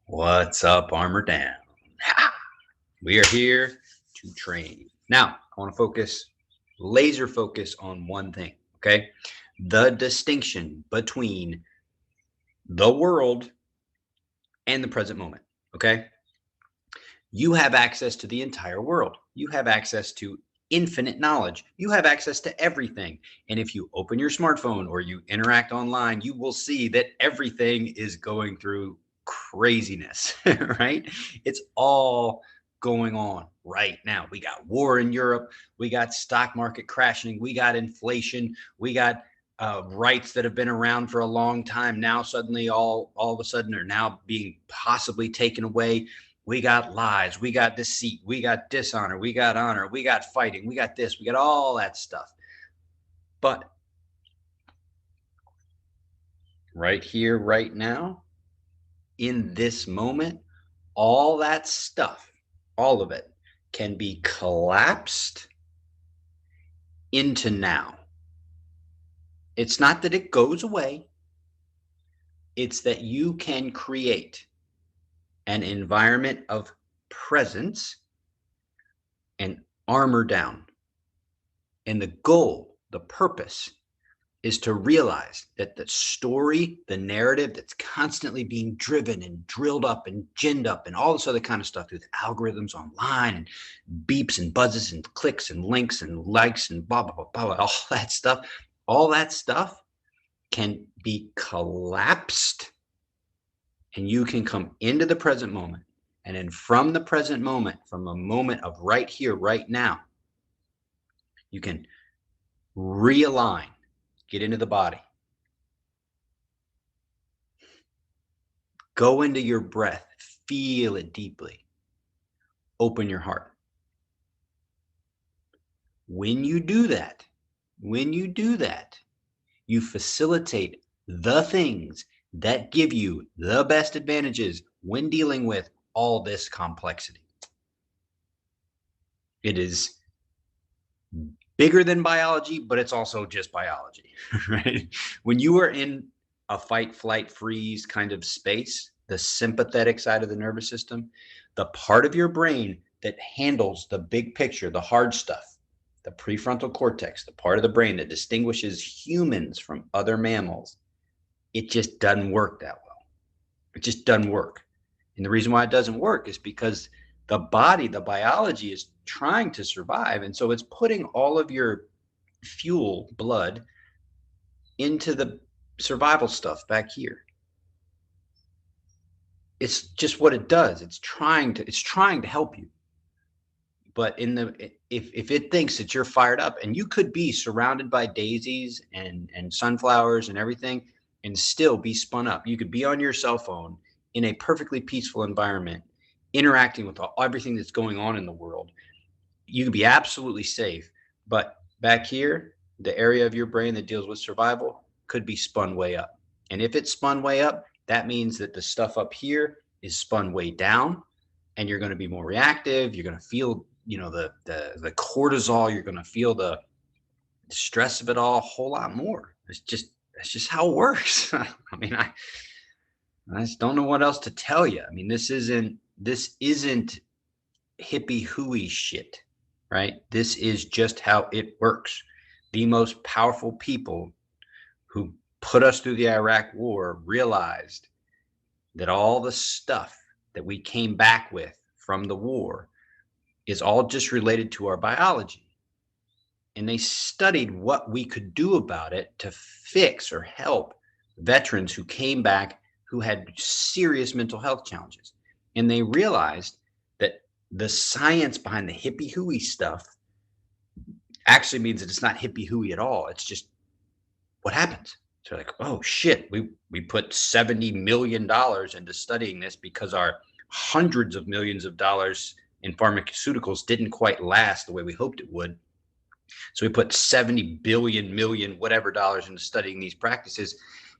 What's up, Armor Down? Ha! We are here to train. Now, I want to laser focus on one thing, okay? The distinction between the world and the present moment, okay? You have access to the entire world. You have access to infinite knowledge. You have access to everything. And if you open your smartphone or you interact online, you will see that everything is going through craziness, right? It's all going on right now. We got war in Europe. We got stock market crashing. We got inflation. We got rights that have been around for a long time now suddenly all of a sudden are now being possibly taken away. We got lies, we got deceit, we got dishonor, we got honor, we got fighting, we got this, we got all that stuff. But right here, right now, in this moment, all that stuff, all of it, can be collapsed into now. It's not that it goes away, it's that you can create an environment of presence and armor down. And the goal, the purpose, is to realize that the story, the narrative that's constantly being driven and drilled up and ginned up and all this other kind of stuff through the algorithms online and beeps and buzzes and clicks and links and likes and blah, blah, blah, blah, all that stuff can be collapsed and you can come into the present moment. And then from the present moment, from a moment of right here, right now, you can realign, get into the body, go into your breath, feel it deeply, open your heart. When you do that, you facilitate the things that give you the best advantages when dealing with all this complexity. It is bigger than biology, but it's also just biology, right? When you are in a fight, flight, freeze kind of space, the sympathetic side of the nervous system, the part of your brain that handles the big picture, the hard stuff, the prefrontal cortex, the part of the brain that distinguishes humans from other mammals, it just doesn't work that well. It just doesn't work. And the reason why it doesn't work is because the body, the biology is trying to survive. And so it's putting all of your fuel, blood, into the survival stuff back here. It's just what it does. It's trying to help you. But if it thinks that you're fired up, and you could be surrounded by daisies and sunflowers and everything and still be spun up. You could be on your cell phone in a perfectly peaceful environment, interacting with everything that's going on in the world. You could be absolutely safe. But back here, the area of your brain that deals with survival could be spun way up. And if it's spun way up, that means that the stuff up here is spun way down, and you're going to be more reactive. You're going to feel, the cortisol. You're going to feel the stress of it all a whole lot more. That's just how it works. I mean, I just don't know what else to tell you. I mean, this isn't hippie hooey shit, right? This is just how it works. The most powerful people who put us through the Iraq war realized that all the stuff that we came back with from the war is all just related to our biology. And they studied what we could do about it to fix or help veterans who came back who had serious mental health challenges. And they realized that the science behind the hippie hooey stuff actually means that it's not hippie hooey at all. It's just what happens. So like, oh shit, we put $70 million into studying this because our hundreds of millions of dollars in pharmaceuticals didn't quite last the way we hoped it would. So we put 70 billion, million, whatever dollars into studying these practices.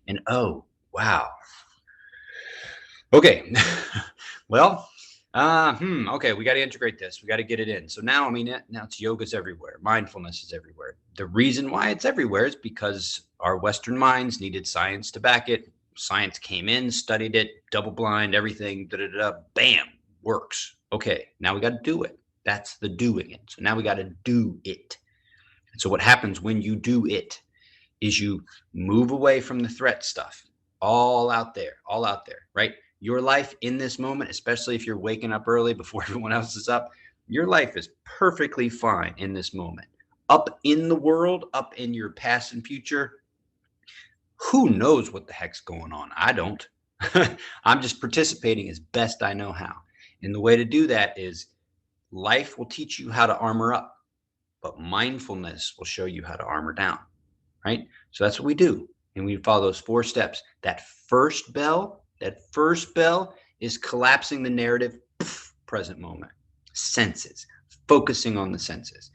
And oh, wow. Okay. Well, okay, we got to integrate this. We got to get it in. So now, I mean, now it's yoga's everywhere. Mindfulness is everywhere. The reason why it's everywhere is because our Western minds needed science to back it. Science came in, studied it, double blind, everything, bam, works. Okay, now we got to do it. That's the doing it. So now we got to do it. And so what happens when you do it is you move away from the threat stuff, all out there, right? Your life in this moment, especially if you're waking up early before everyone else is up, your life is perfectly fine in this moment. Up in the world, up in your past and future, who knows what the heck's going on? I don't. I'm just participating as best I know how. And the way to do that is life will teach you how to armor up, but mindfulness will show you how to armor down, right? So that's what we do. And we follow those 4 steps. That first bell is collapsing the narrative, present moment, senses, focusing on the senses.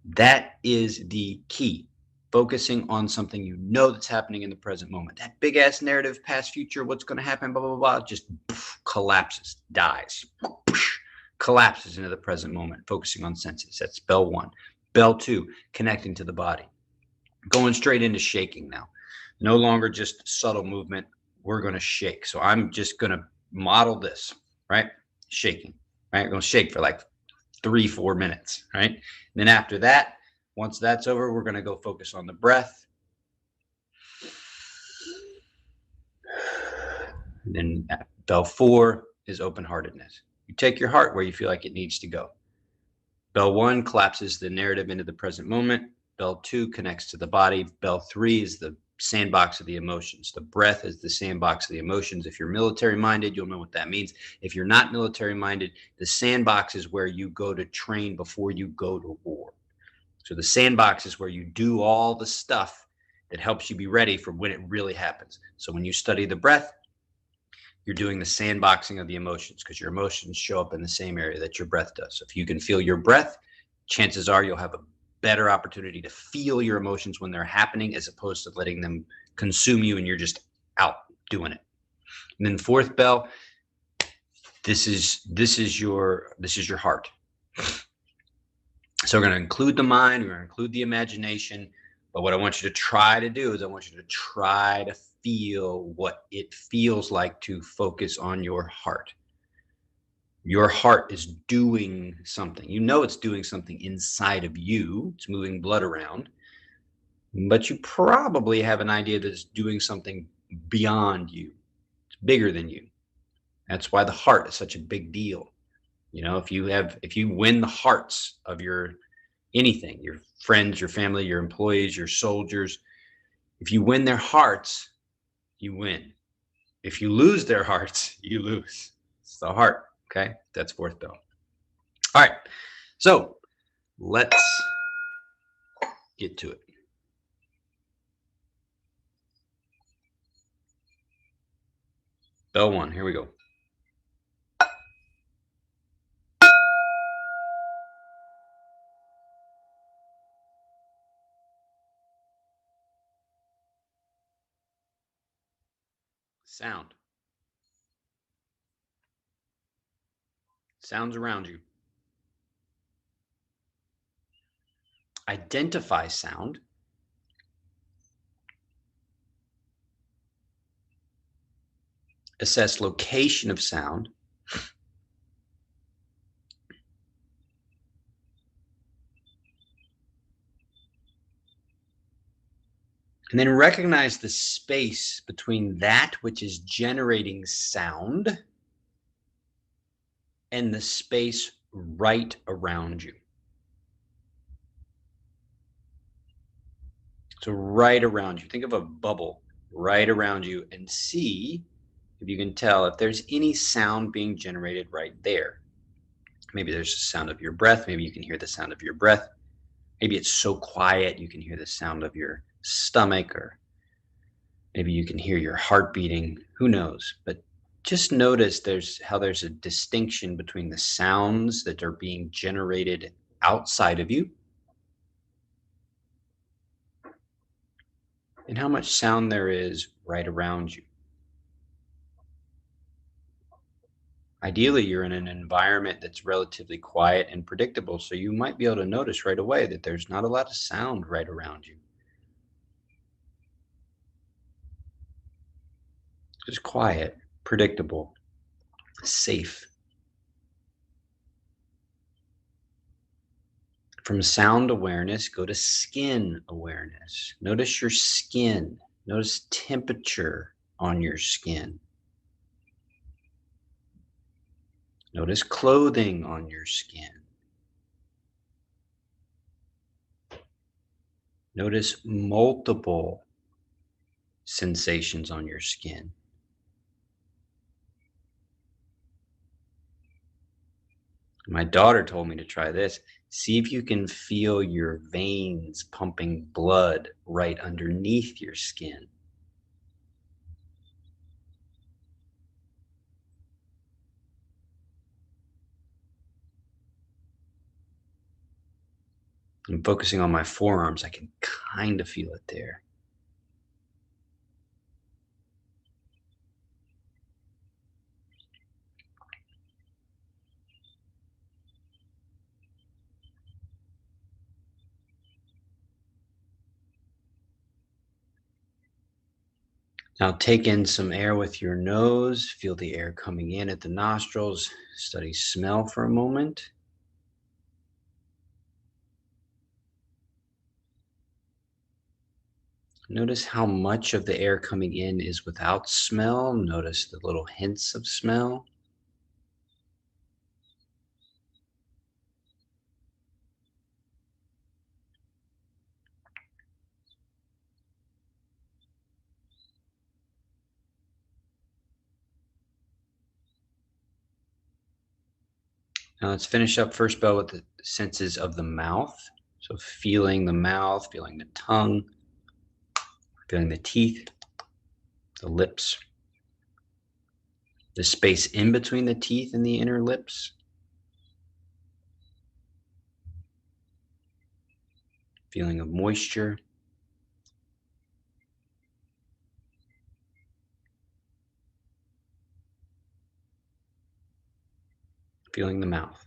That is the key. Focusing on something you know that's happening in the present moment. That big ass narrative, past, future, what's going to happen, blah, blah, blah, just collapses, dies, collapses into the present moment, focusing on senses. That's bell 1. Bell 2, connecting to the body. Going straight into shaking now. No longer just subtle movement. We're going to shake. So I'm just going to model this, right? Shaking, right? We're going to shake for like 3-4 minutes, right? And then after that, once that's over, we're going to go focus on the breath. And then bell 4 is open-heartedness. You take your heart where you feel like it needs to go. Bell 1 collapses the narrative into the present moment. Bell 2 connects to the body. Bell 3 is the sandbox of the emotions. The breath is the sandbox of the emotions. If you're military minded, you'll know what that means. If you're not military minded, the sandbox is where you go to train before you go to war. So the sandbox is where you do all the stuff that helps you be ready for when it really happens. So when you study the breath, you're doing the sandboxing of the emotions because your emotions show up in the same area that your breath does. So if you can feel your breath, chances are you'll have a better opportunity to feel your emotions when they're happening as opposed to letting them consume you and you're just out doing it. And then 4th bell, this is your heart. So we're going to include the mind, we're going to include the imagination, but what I want you to try to do is I want you to try to feel what it feels like to focus on your heart. Your heart is doing something. You know it's doing something inside of you. It's moving blood around, but you probably have an idea that it's doing something beyond you. It's bigger than you. That's why the heart is such a big deal. You know, if you win the hearts of your anything, your friends, your family, your employees, your soldiers, if you win their hearts, you win. If you lose their hearts, you lose. It's the heart. Okay. That's 4th bell. All right. So let's get to it. Bell 1. Here we go. Sound. Sounds around you. Identify sound. Assess location of sound. And then recognize the space between that which is generating sound and the space right around you. So right around you, think of a bubble right around you and see if you can tell if there's any sound being generated right there. Maybe there's the sound of your breath. Maybe you can hear the sound of your breath. Maybe it's so quiet you can hear the sound of your stomach, or maybe you can hear your heart beating. Who knows? But just notice how there's a distinction between the sounds that are being generated outside of you and how much sound there is right around you. Ideally, you're in an environment that's relatively quiet and predictable, so you might be able to notice right away that there's not a lot of sound right around you. Just quiet, predictable, safe. From sound awareness, go to skin awareness. Notice your skin. Notice temperature on your skin. Notice clothing on your skin. Notice multiple sensations on your skin. My daughter told me to try this. See if you can feel your veins pumping blood right underneath your skin. I'm focusing on my forearms. I can kind of feel it there. Now take in some air with your nose. Feel the air coming in at the nostrils. Study smell for a moment. Notice how much of the air coming in is without smell. Notice the little hints of smell. Now let's finish up first bell with the senses of the mouth. So feeling the mouth, feeling the tongue, feeling the teeth, the lips, the space in between the teeth and the inner lips. Feeling of moisture. Feeling the mouth.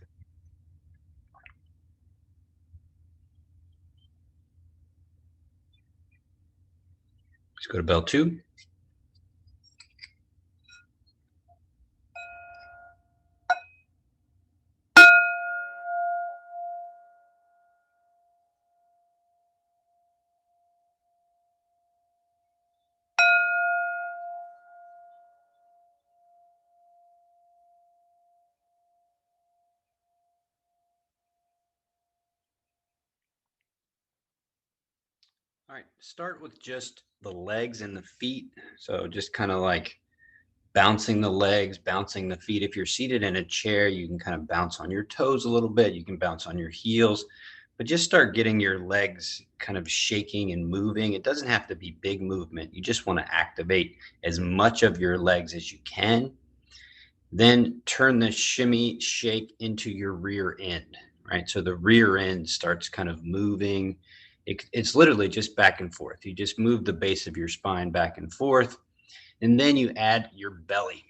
Let's go to bell 2. All right, start with just the legs and the feet. So just kind of like bouncing the legs, bouncing the feet. If you're seated in a chair, you can kind of bounce on your toes a little bit. You can bounce on your heels, but just start getting your legs kind of shaking and moving. It doesn't have to be big movement. You just want to activate as much of your legs as you can. Then turn the shimmy shake into your rear end, right? So the rear end starts kind of moving. It's literally just back and forth. You just move the base of your spine back and forth. And then you add your belly,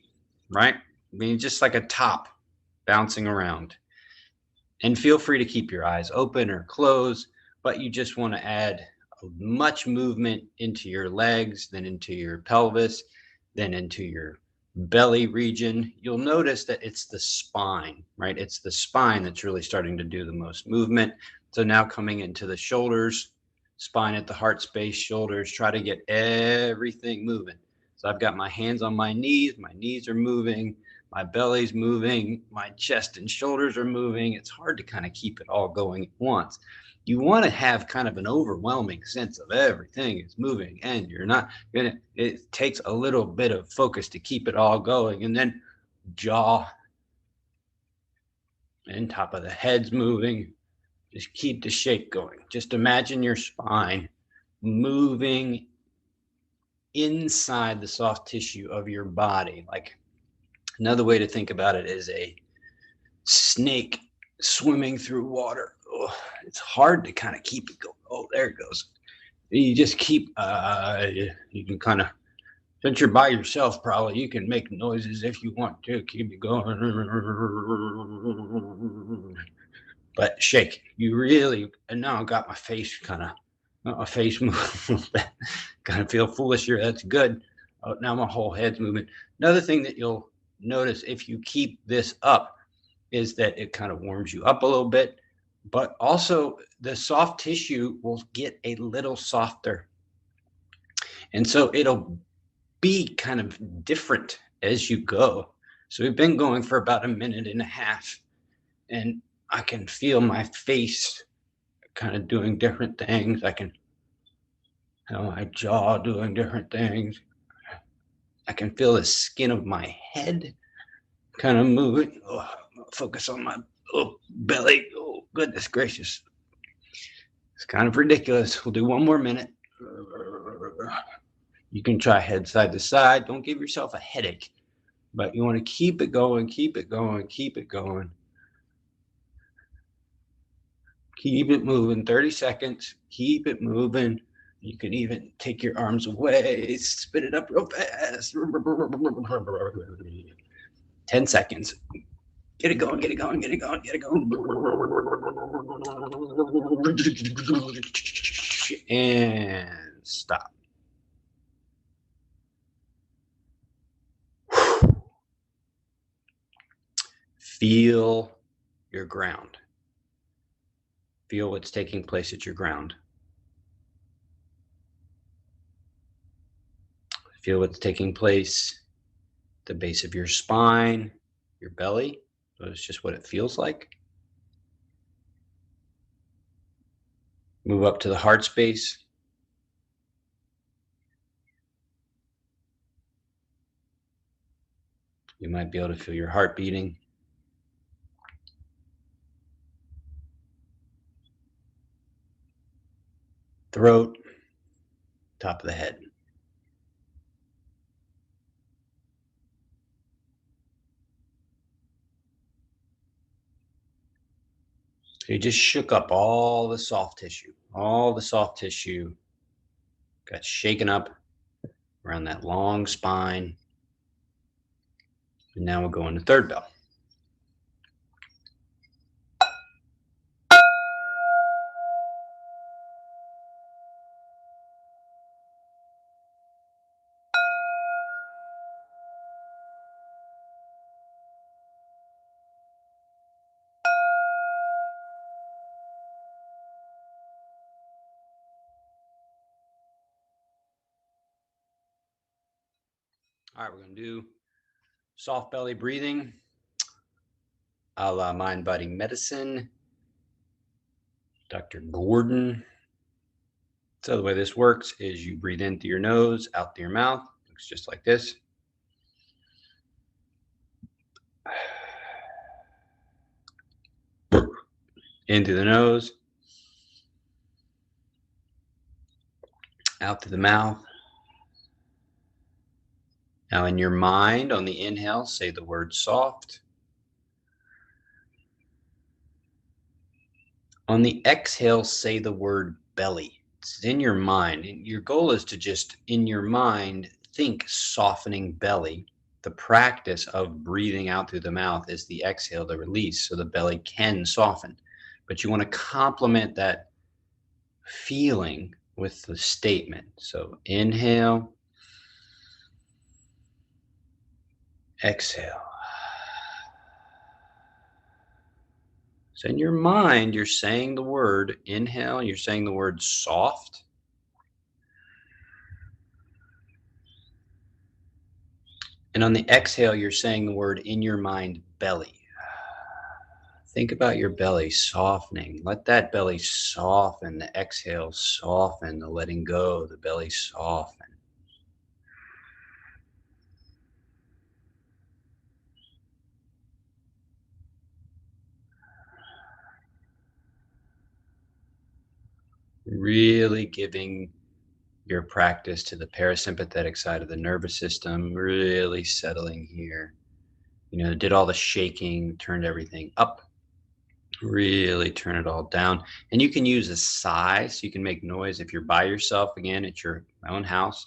right? I mean, just like a top bouncing around. And feel free to keep your eyes open or closed, but you just want to add much movement into your legs, then into your pelvis, then into your belly region. You'll notice that it's the spine, right? It's the spine that's really starting to do the most movement. So now coming into the shoulders, spine at the heart space, shoulders, try to get everything moving. So I've got my hands on my knees are moving, my belly's moving, my chest and shoulders are moving. It's hard to kind of keep it all going at once. You want to have kind of an overwhelming sense of everything is moving, and you're not gonna, it takes a little bit of focus to keep it all going. And then jaw and top of the head's moving. Just keep the shake going. Just imagine your spine moving inside the soft tissue of your body. Like, another way to think about it is a snake swimming through water. Oh, it's hard to kind of keep it going. Oh, there it goes. You just keep, you can kind of, since you're by yourself, probably you can make noises if you want to keep it going. But shake. You really, and now I got my face kind of, my face move. Kind of feel foolish here. That's good. Oh, now my whole head's moving. Another thing that you'll notice if you keep this up is that it kind of warms you up a little bit, but also the soft tissue will get a little softer. And so it'll be kind of different as you go. So we've been going for about a minute and a half, and I can feel my face kind of doing different things. I can feel my jaw doing different things. I can feel the skin of my head kind of moving. Oh, focus on my belly. Oh, goodness gracious. It's kind of ridiculous. We'll do one more minute. You can try head side to side. Don't give yourself a headache, but you want to keep it going, keep it going, keep it going. Keep it moving. 30 seconds. Keep it moving. You can even take your arms away, spit it up real fast. 10 seconds. Get it going, get it going, get it going, get it going. And stop. Feel your ground. Feel what's taking place at your ground. Feel what's taking place at the base of your spine, your belly. It's just what it feels like. Move up to the heart space. You might be able to feel your heart beating. Throat, top of the head. So you just shook up all the soft tissue. All the soft tissue got shaken up around that long spine. And now we'll go into third bell. All right, we're going to do soft belly breathing a la Mind Body Medicine, Dr. Gordon. So the way this works is you breathe in through your nose, out through your mouth. Looks just like this. In through the nose, out through the mouth. Now in your mind, on the inhale, say the word soft. On the exhale, say the word belly. It's in your mind. And your goal is to just, in your mind, think softening belly. The practice of breathing out through the mouth is the exhale, the release, so the belly can soften. But you want to complement that feeling with the statement. So inhale, exhale. So in your mind, you're saying the word inhale, you're saying the word soft. And on the exhale, you're saying the word in your mind, belly. Think about your belly softening. Let that belly soften. The exhale soften. The letting go, the belly soften. Really giving your practice to the parasympathetic side of the nervous system, really settling here. You know, did all the shaking, turned everything up. Really turn it all down. And you can use a sigh so you can make noise if you're by yourself again at your own house.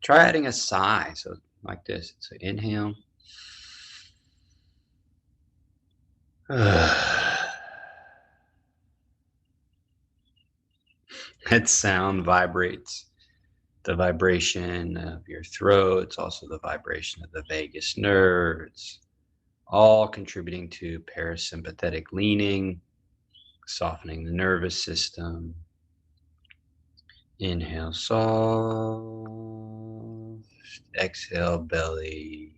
Try adding a sigh. So like this. So inhale. That sound vibrates the vibration of your throat. It's also the vibration of the vagus nerve. It's all contributing to parasympathetic leaning, softening the nervous system. Inhale, soft. Exhale, belly.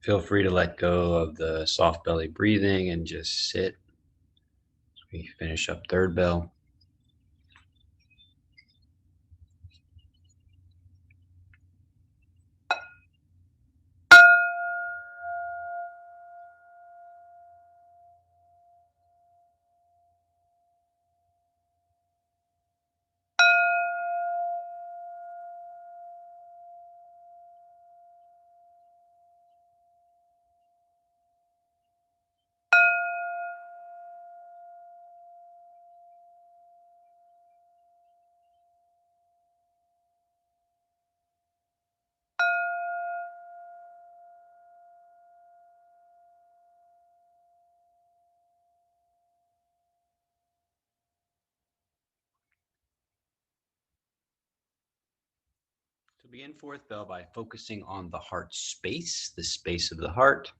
Feel free to let go of the soft belly breathing and just sit as we finish up third bell. So begin fourth bell by focusing on the heart space, the space of the heart.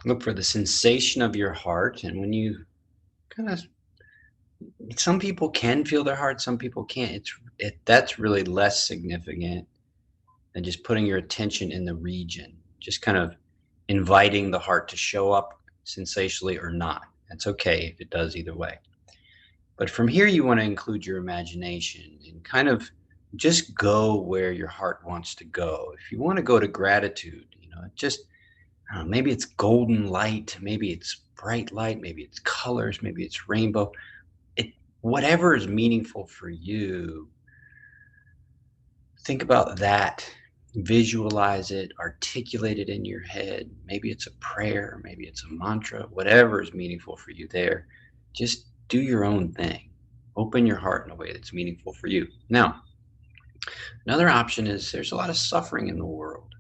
Look for the sensation of your heart. And when you kind of, some people can feel their heart, some people can't. That's really less significant than just putting your attention in the region, just kind of inviting the heart to show up sensationally or not. That's okay if it does either way. But from here, you want to include your imagination and kind of just go where your heart wants to go. If you want to go to gratitude, just I don't know, maybe it's golden light, maybe it's bright light, maybe it's colors, maybe it's rainbow. It Whatever is meaningful for you, think about that. Visualize it, articulate it in your head. Maybe it's a prayer, maybe it's a mantra, whatever is meaningful for you there. Just do your own thing. Open your heart in a way that's meaningful for you. Now, another option is there's a lot of suffering in the world.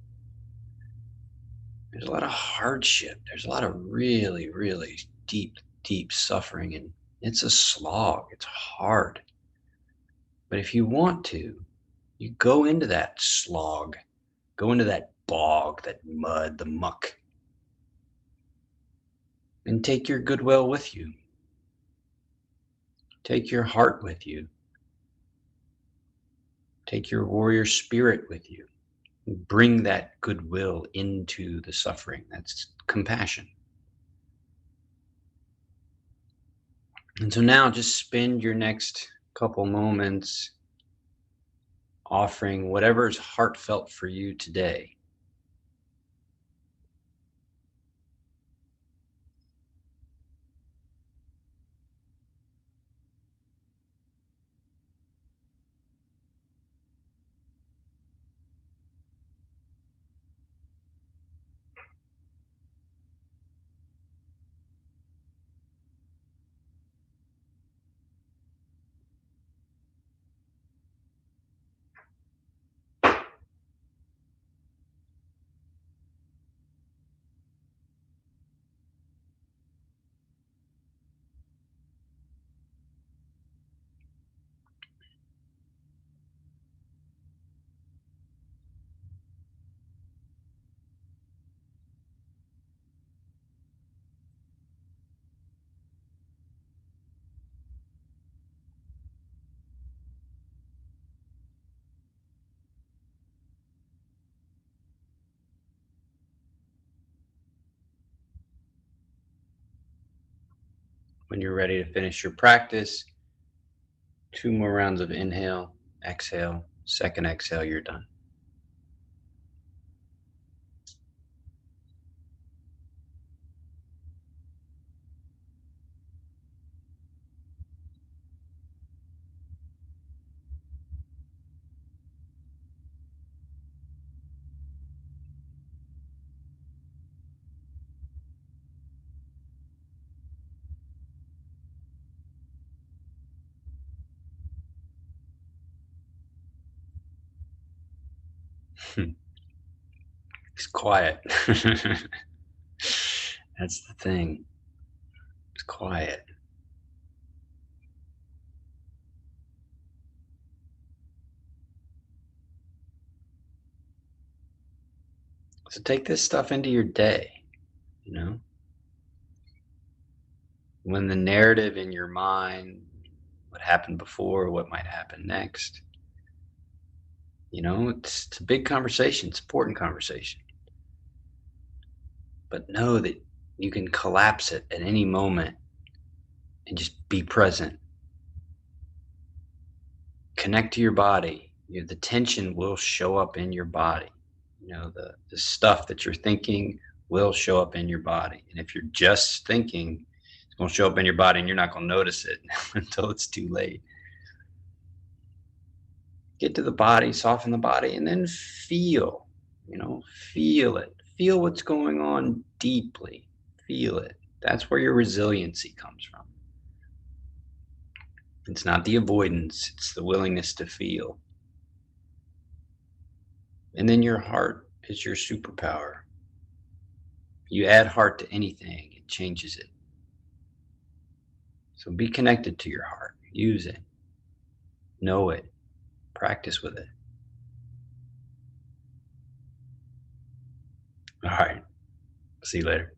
There's a lot of hardship. There's a lot of really, really deep, deep suffering. And it's a slog. It's hard. But if you want to, you go into that slog, go into that bog, that mud, the muck, and take your goodwill with you. Take your heart with you. Take your warrior spirit with you. Bring that goodwill into the suffering. That's compassion. And so now just spend your next couple moments offering whatever is heartfelt for you today. When you're ready to finish your practice, 2 more rounds of inhale, exhale, second exhale, you're done. It's quiet. That's the thing. It's quiet. So take this stuff into your day, you know? When the narrative in your mind, what happened before, what might happen next, it's a big conversation, it's an important conversation. But know that you can collapse it at any moment and just be present. Connect to your body. The tension will show up in your body. The stuff that you're thinking will show up in your body. And if you're just thinking, it's going to show up in your body and you're not going to notice it until it's too late. Get to the body, soften the body, and then feel it. Feel what's going on deeply. Feel it. That's where your resiliency comes from. It's not the avoidance, it's the willingness to feel. And then your heart is your superpower. You add heart to anything, it changes it. So be connected to your heart. Use it. Know it. Practice with it. All right. See you later.